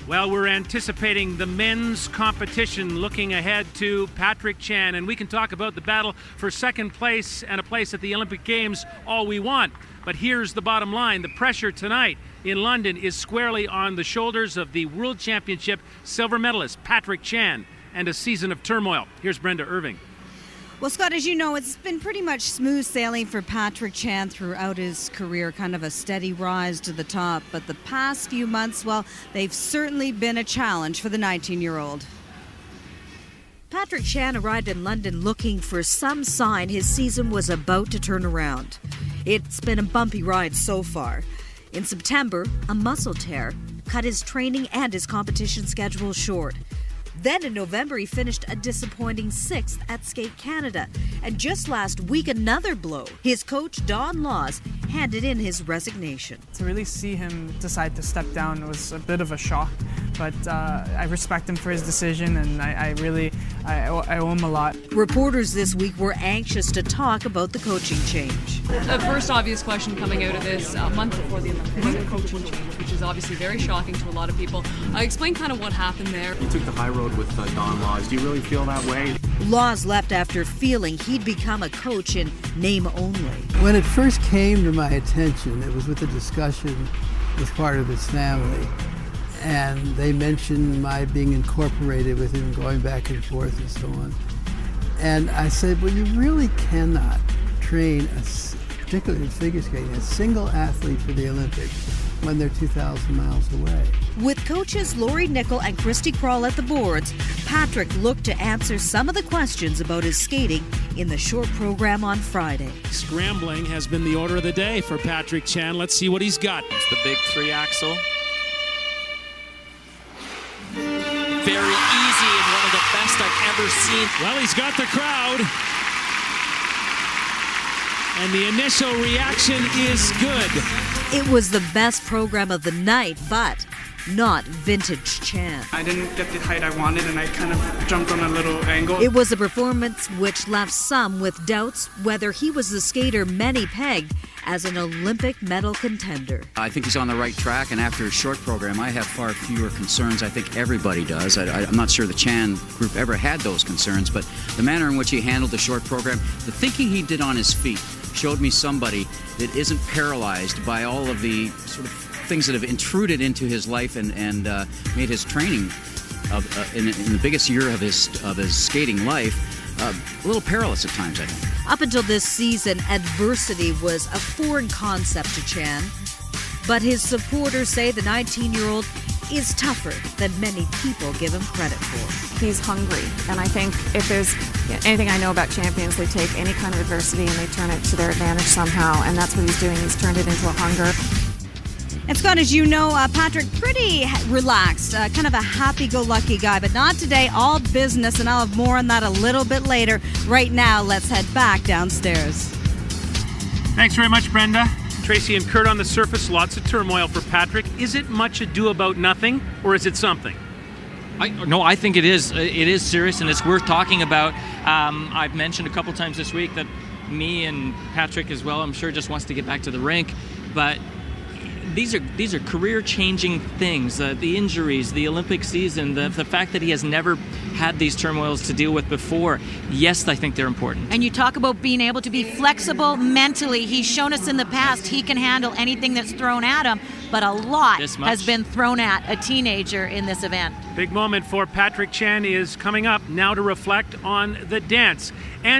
Well, we're anticipating the men's competition, looking ahead to Patrick Chan, and we can talk about the battle for second place and a place at the Olympic Games all we want. But here's the bottom line. The pressure tonight in London is squarely on the shoulders of the World Championship silver medalist, Patrick Chan, and a season of turmoil. Here's Brenda Irving. Well, Scott, as you know, it's been pretty much smooth sailing for Patrick Chan throughout his career, kind of a steady rise to the top. But the past few months, well, they've certainly been a challenge for the 19-year-old. Patrick Chan arrived in London looking for some sign his season was about to turn around. It's been a bumpy ride so far. In September, a muscle tear cut his training and his competition schedule short. Then in November, he finished a disappointing 6th at Skate Canada. And just last week, another blow. His coach, Don Laws, handed in his resignation. To really see him decide to step down was a bit of a shock. But I respect him for his decision, and I owe him a lot. Reporters this week were anxious to talk about the coaching change. The first obvious question coming out of this a month before the Olympics is a coaching change, which is obviously very shocking to a lot of people. Explain kind of what happened there. You took the high road with Don Laws. Do you really feel that way? Laws left after feeling he'd become a coach in name only. When it first came to my attention, it was with a discussion with part of his family. And they mentioned my being incorporated with him, going back and forth and so on. And I said, well, you really cannot train, particularly in figure skating, a single athlete for the Olympics when they're 2,000 miles away. With coaches Lori Nickel and Christy Kroll at the boards, Patrick looked to answer some of the questions about his skating in the short program on Friday. Scrambling has been the order of the day for Patrick Chan. Let's see what he's got. It's the big 3-axle. Very easy and one of the best I've ever seen. Well, he's got the crowd. And the initial reaction is good. It was the best program of the night, but not vintage Chan. I didn't get the height I wanted, and I kind of jumped on a little angle. It was a performance which left some with doubts whether he was the skater many pegged as an Olympic medal contender. I think he's on the right track, and after a short program, I have far fewer concerns. I think everybody does. I'm not sure the Chan group ever had those concerns, but the manner in which he handled the short program, the thinking he did on his feet, showed me somebody that isn't paralyzed by all of the sort of things that have intruded into his life and made his training in the biggest year of his skating life a little perilous at times, I think. Up until this season, adversity was a foreign concept to Chan, but his supporters say the 19-year-old is tougher than many people give him credit for. He's hungry, and I think if there's anything I know about champions, they take any kind of adversity and they turn it to their advantage somehow, and that's what he's doing. He's turned it into a hunger. And Scott, as you know, Patrick, pretty relaxed, kind of a happy-go-lucky guy, but not today, all business, and I'll have more on that a little bit later. Right now, let's head back downstairs. Thanks very much, Brenda. Tracy and Kurt on the surface, lots of turmoil for Patrick. Is it much ado about nothing, or is it something? No, I think it is. It is serious, and it's worth talking about. I've mentioned a couple times this week that me and Patrick as well, I'm sure, just wants to get back to the rink, but these are career-changing things. The injuries, the Olympic season, the fact that he has never had these turmoils to deal with before. Yes, I think they're important. And you talk about being able to be flexible mentally. He's shown us in the past he can handle anything that's thrown at him, but a lot has been thrown at a teenager in this event. Big moment for Patrick Chan is coming up now to reflect on the dance. And